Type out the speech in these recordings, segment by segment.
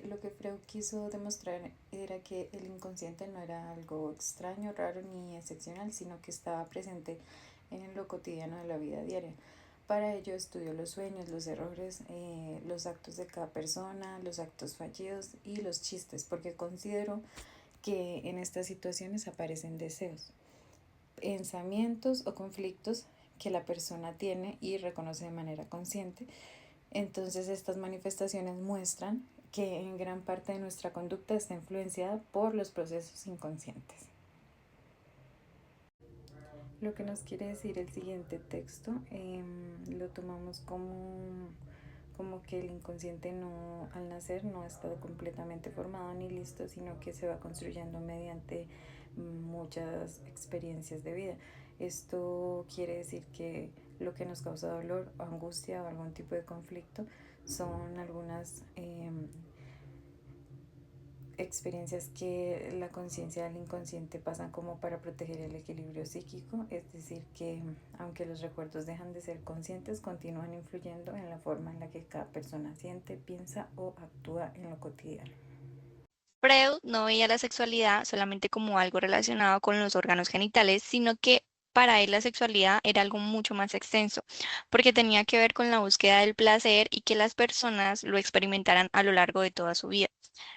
Lo que Freud quiso demostrar era que el inconsciente no era algo extraño, raro ni excepcional, sino que estaba presente en lo cotidiano de la vida diaria. Para ello estudió los sueños, los errores, los actos de cada persona, los actos fallidos y los chistes, porque consideró que en estas situaciones aparecen deseos, pensamientos o conflictos que la persona tiene y reconoce de manera consciente. Entonces estas manifestaciones muestran que en gran parte de nuestra conducta está influenciada por los procesos inconscientes. Lo que nos quiere decir el siguiente texto lo tomamos como que el inconsciente no, al nacer no ha estado completamente formado ni listo, sino que se va construyendo mediante muchas experiencias de vida. Esto quiere decir que lo que nos causa dolor, angustia o algún tipo de conflicto son algunas experiencias que la conciencia del inconsciente pasan como para proteger el equilibrio psíquico, es decir, que aunque los recuerdos dejan de ser conscientes, continúan influyendo en la forma en la que cada persona siente, piensa o actúa en lo cotidiano. Freud no veía la sexualidad solamente como algo relacionado con los órganos genitales, sino que para él la sexualidad era algo mucho más extenso, porque tenía que ver con la búsqueda del placer y que las personas lo experimentaran a lo largo de toda su vida.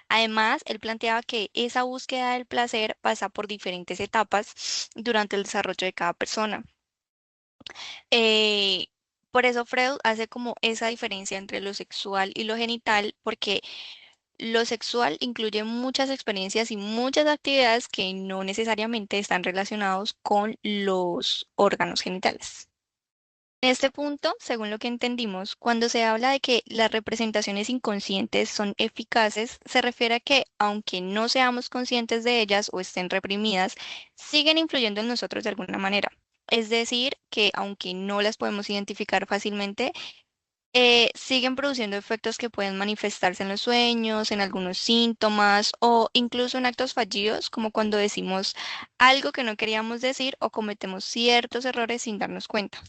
Además, él planteaba que esa búsqueda del placer pasa por diferentes etapas durante el desarrollo de cada persona. Eh, por eso Freud hace como esa diferencia entre lo sexual y lo genital, porque lo sexual incluye muchas experiencias y muchas actividades que no necesariamente están relacionados con los órganos genitales. En este punto, según lo que entendimos, cuando se habla de que las representaciones inconscientes son eficaces, se refiere a que, aunque no seamos conscientes de ellas o estén reprimidas, siguen influyendo en nosotros de alguna manera. Es decir, que aunque no las podemos identificar fácilmente, siguen produciendo efectos que pueden manifestarse en los sueños, en algunos síntomas o incluso en actos fallidos, como cuando decimos algo que no queríamos decir o cometemos ciertos errores sin darnos cuenta.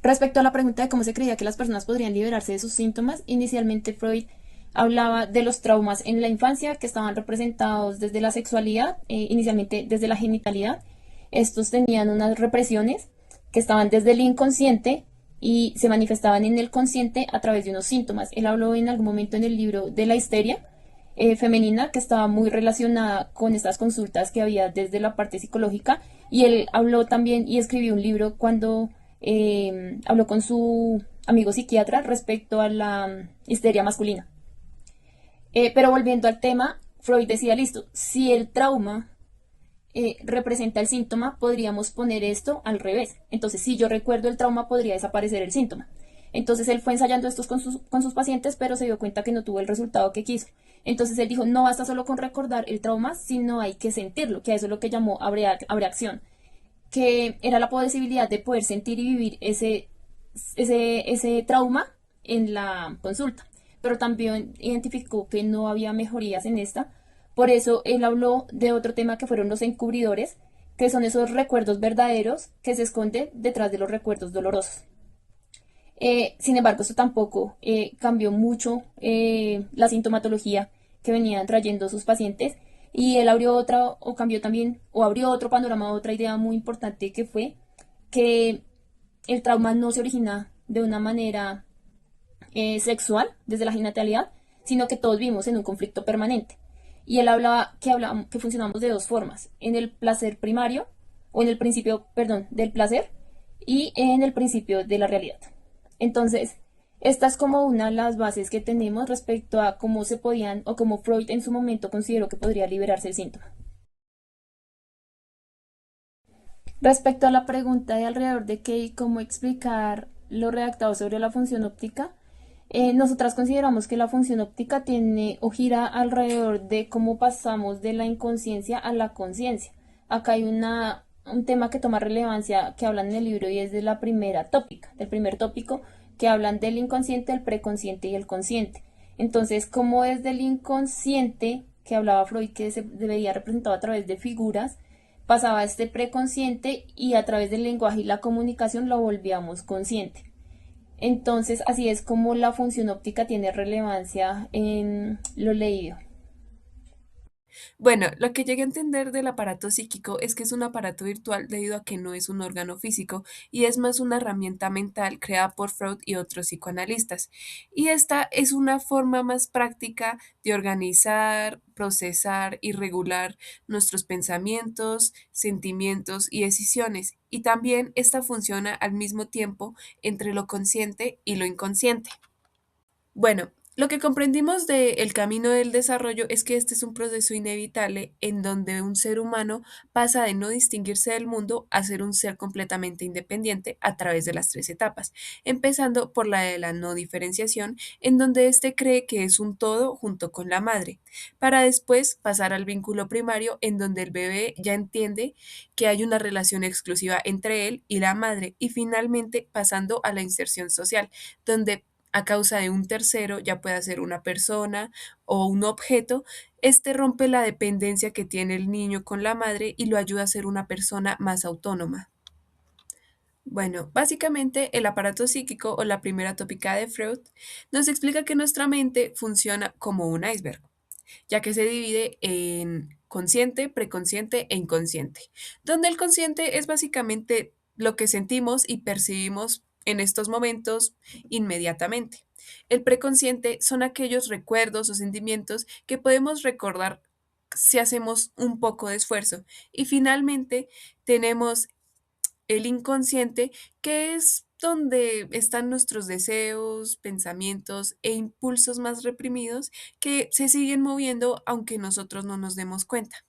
Respecto a la pregunta de cómo se creía que las personas podrían liberarse de sus síntomas, inicialmente Freud hablaba de los traumas en la infancia que estaban representados desde la sexualidad, inicialmente desde la genitalidad. Estos tenían unas represiones que estaban desde el inconsciente y se manifestaban en el consciente a través de unos síntomas. Él habló en algún momento en el libro de la histeria femenina que estaba muy relacionada con estas consultas que había desde la parte psicológica, y él habló también y escribió un libro cuando habló con su amigo psiquiatra respecto a la histeria masculina. Pero volviendo al tema, Freud decía, listo, si el trauma representa el síntoma, podríamos poner esto al revés. Entonces, si yo recuerdo el trauma, podría desaparecer el síntoma. Entonces, él fue ensayando estos con sus pacientes, pero se dio cuenta que no tuvo el resultado que quiso. Entonces, él dijo, no basta solo con recordar el trauma, sino hay que sentirlo, que a eso es lo que llamó abreacción, que era la posibilidad de poder sentir y vivir ese trauma en la consulta. Pero también identificó que no había mejorías en esta. Por eso él habló de otro tema que fueron los encubridores, que son esos recuerdos verdaderos que se esconden detrás de los recuerdos dolorosos. Sin embargo, esto tampoco cambió mucho la sintomatología que venían trayendo sus pacientes, y él abrió otra, o cambió también, o abrió otro panorama, otra idea muy importante, que fue que el trauma no se origina de una manera sexual, desde la genitalidad, sino que todos vivimos en un conflicto permanente. Y él hablaba que funcionamos de dos formas, en el placer primario, o en el principio, perdón, del placer, y en el principio de la realidad. Entonces, esta es como una de las bases que tenemos respecto a cómo se podían, o cómo Freud en su momento consideró que podría liberarse el síntoma. Respecto a la pregunta de alrededor de qué y cómo explicar lo redactado sobre la función óptica, nosotras consideramos que la función óptica tiene o gira alrededor de cómo pasamos de la inconsciencia a la conciencia. Acá hay un tema que toma relevancia que hablan en el libro, y es de la primera tópica, del primer tópico, que hablan del inconsciente, el preconsciente y el consciente. Entonces, cómo es del inconsciente, que hablaba Freud, que se veía representado a través de figuras, pasaba a este preconsciente y a través del lenguaje y la comunicación lo volvíamos consciente. Entonces, así es como la función óptica tiene relevancia en lo leído. Bueno, lo que llegué a entender del aparato psíquico es que es un aparato virtual debido a que no es un órgano físico y es más una herramienta mental creada por Freud y otros psicoanalistas. Y esta es una forma más práctica de organizar, procesar y regular nuestros pensamientos, sentimientos y decisiones. Y también esta funciona al mismo tiempo entre lo consciente y lo inconsciente. Bueno, lo que comprendimos del camino del desarrollo es que este es un proceso inevitable en donde un ser humano pasa de no distinguirse del mundo a ser un ser completamente independiente a través de las tres etapas, empezando por la de la no diferenciación, en donde éste cree que es un todo junto con la madre, para después pasar al vínculo primario, en donde el bebé ya entiende que hay una relación exclusiva entre él y la madre, y finalmente pasando a la inserción social, donde a causa de un tercero, ya pueda ser una persona o un objeto, este rompe la dependencia que tiene el niño con la madre y lo ayuda a ser una persona más autónoma. Bueno, básicamente el aparato psíquico o la primera tópica de Freud nos explica que nuestra mente funciona como un iceberg, ya que se divide en consciente, preconsciente e inconsciente, donde el consciente es básicamente lo que sentimos y percibimos en estos momentos inmediatamente. El preconsciente son aquellos recuerdos o sentimientos que podemos recordar si hacemos un poco de esfuerzo. Y finalmente tenemos el inconsciente, que es donde están nuestros deseos, pensamientos e impulsos más reprimidos que se siguen moviendo aunque nosotros no nos demos cuenta.